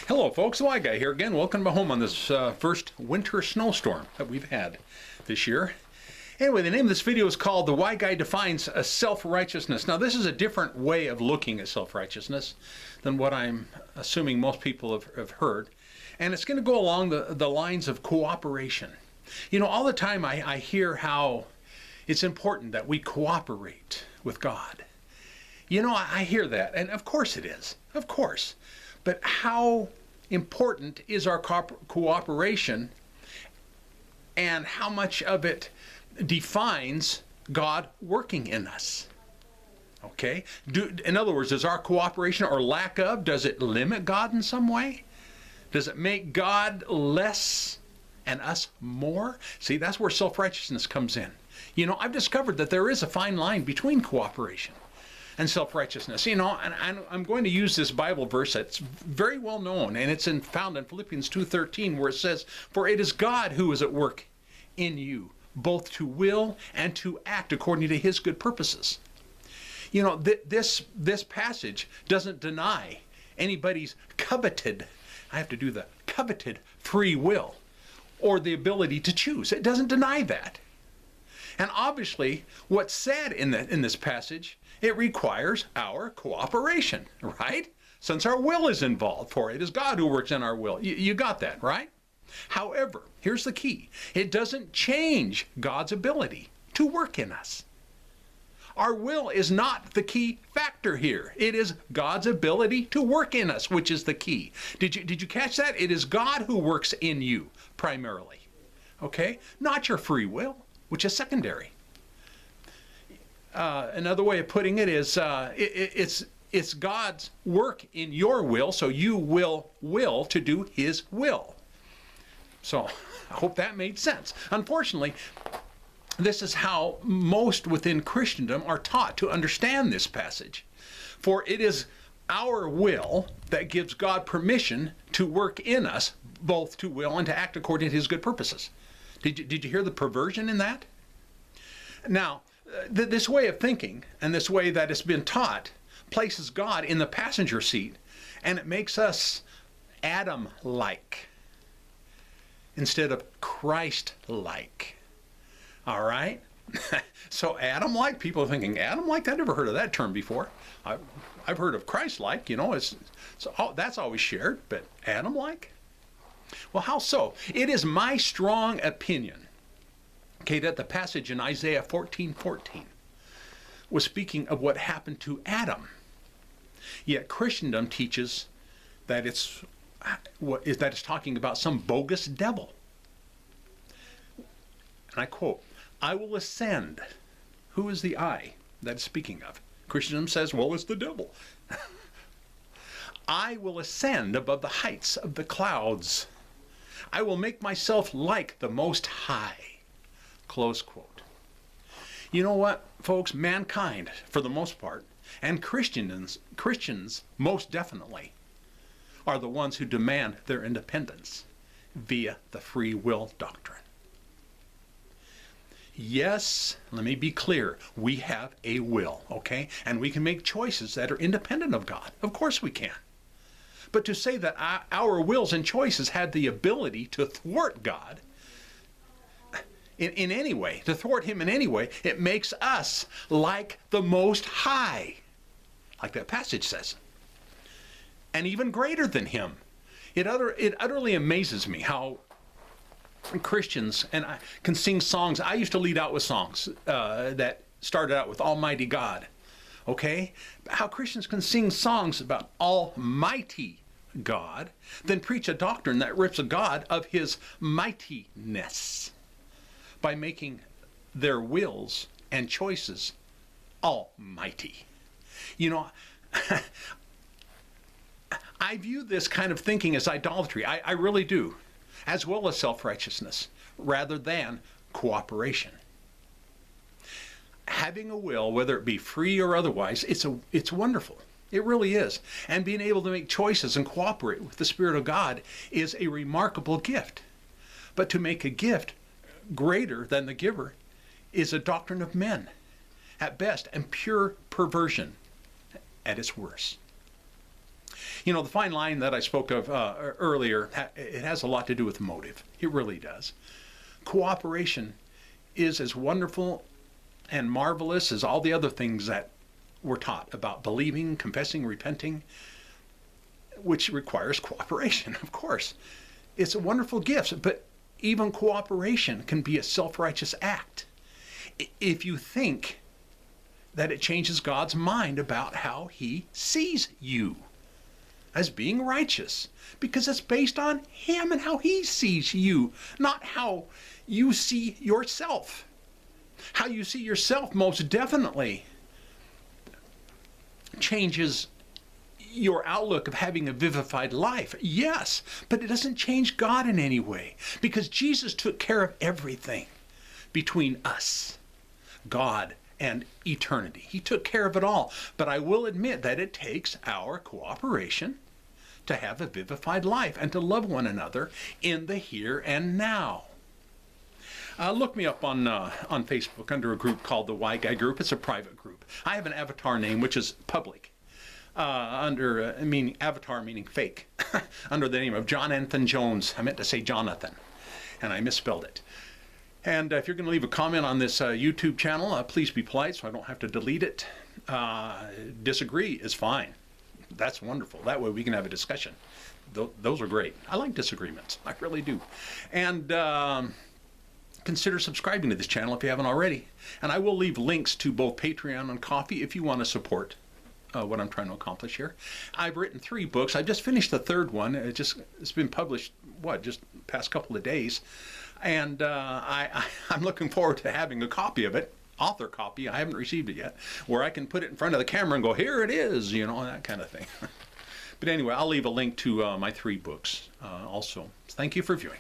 Hello folks, the Y Guy here again. Welcome to my home on this first winter snowstorm that we've had this year. Anyway, the name of this video is called The Y Guy Defines Self-Righteousness. Now this is a different way of looking at self-righteousness than what I'm assuming most people have heard. And it's going to go along the lines of cooperation. You know, all the time I hear how it's important that we cooperate with God. You know, I hear that, and of course it is, of course. But how important is our cooperation, and how much of it defines God working in us? Okay? In other words, does our cooperation or lack of, does it limit God in some way? Does it make God less and us more? See, that's where self-righteousness comes in. You know, I've discovered that there is a fine line between cooperation and self-righteousness. You know, and I'm going to use this Bible verse that's very well known, and it's found in Philippians 2:13, where it says, "For it is God who is at work in you, both to will and to act according to his good purposes." You know, this passage doesn't deny anybody's coveted free will or the ability to choose. It doesn't deny that. And obviously, what's said in this passage, it requires our cooperation, right? Since our will is involved, for it is God who works in our will. You got that, right? However, here's the key. It doesn't change God's ability to work in us. Our will is not the key factor here. It is God's ability to work in us, which is the key. Did you catch that? It is God who works in you, primarily. Okay? Not your free will, which is secondary. Another way of putting it is it's God's work in your will, so you will to do his will. So I hope that made sense. Unfortunately, this is how most within Christendom are taught to understand this passage. For it is our will that gives God permission to work in us, both to will and to act according to his good purposes. Did you hear the perversion in that? Now, this way of thinking and this way that it's been taught places God in the passenger seat, and it makes us Adam-like instead of Christ-like. All right? So Adam-like, people are thinking, Adam-like? I've never heard of that term before. I've heard of Christ-like, you know, that's always shared, but Adam-like? Well, how so? It is my strong opinion, okay, that the passage in Isaiah 14:14 was speaking of what happened to Adam. Yet Christendom teaches that it's talking about some bogus devil. And I quote, "I will ascend." Who is the I that it's speaking of? Christendom says, well, it's the devil. "I will ascend above the heights of the clouds. I will make myself like the Most High." Close quote. You know what, folks? Mankind, for the most part, and Christians most definitely, are the ones who demand their independence via the free will doctrine. Yes, let me be clear, we have a will, okay? And we can make choices that are independent of God. Of course we can. But to say that our wills and choices had the ability to thwart God in any way, to thwart him in any way, it makes us like the Most High, like that passage says, and even greater than him. It utterly amazes me how Christians can sing songs. I used to lead out with songs that started out with Almighty God. Okay? How Christians can sing songs about Almighty God, then preach a doctrine that rips a God of his mightiness by making their wills and choices almighty. You know, I view this kind of thinking as idolatry. I really do, as well as self-righteousness, rather than cooperation. Having a will, whether it be free or otherwise, it's wonderful. It really is. And being able to make choices and cooperate with the Spirit of God is a remarkable gift. But to make a gift greater than the giver is a doctrine of men, at best, and pure perversion at its worst. You know, the fine line that I spoke of earlier, it has a lot to do with motive. It really does. Cooperation is as wonderful and marvelous as all the other things that we're taught about believing, confessing, repenting, which requires cooperation, of course. It's a wonderful gift, but even cooperation can be a self-righteous act if you think that it changes God's mind about how he sees you as being righteous, because it's based on him and how he sees you, not how you see yourself. How you see yourself most definitely changes your outlook of having a vivified life. Yes, but it doesn't change God in any way, because Jesus took care of everything between us, God, and eternity. He took care of it all. But I will admit that it takes our cooperation to have a vivified life and to love one another in the here and now. Look me up on Facebook under a group called the Y Guy Group. It's a private group. I have an avatar name which is public. Avatar meaning fake, under the name of John Anthony Jones. I meant to say Jonathan, and I misspelled it. And if you're going to leave a comment on this YouTube channel, please be polite so I don't have to delete it. Disagree is fine. That's wonderful. That way we can have a discussion. Those are great. I like disagreements. I really do. And consider subscribing to this channel if you haven't already. And I will leave links to both Patreon and Ko-fi if you want to support what I'm trying to accomplish here. I've written 3 books. I just finished the 3rd one. It's been published, just past couple of days. And I'm looking forward to having a copy of it, author copy. I haven't received it yet, where I can put it in front of the camera and go, here it is, that kind of thing. But anyway, I'll leave a link to my 3 books also. Thank you for viewing.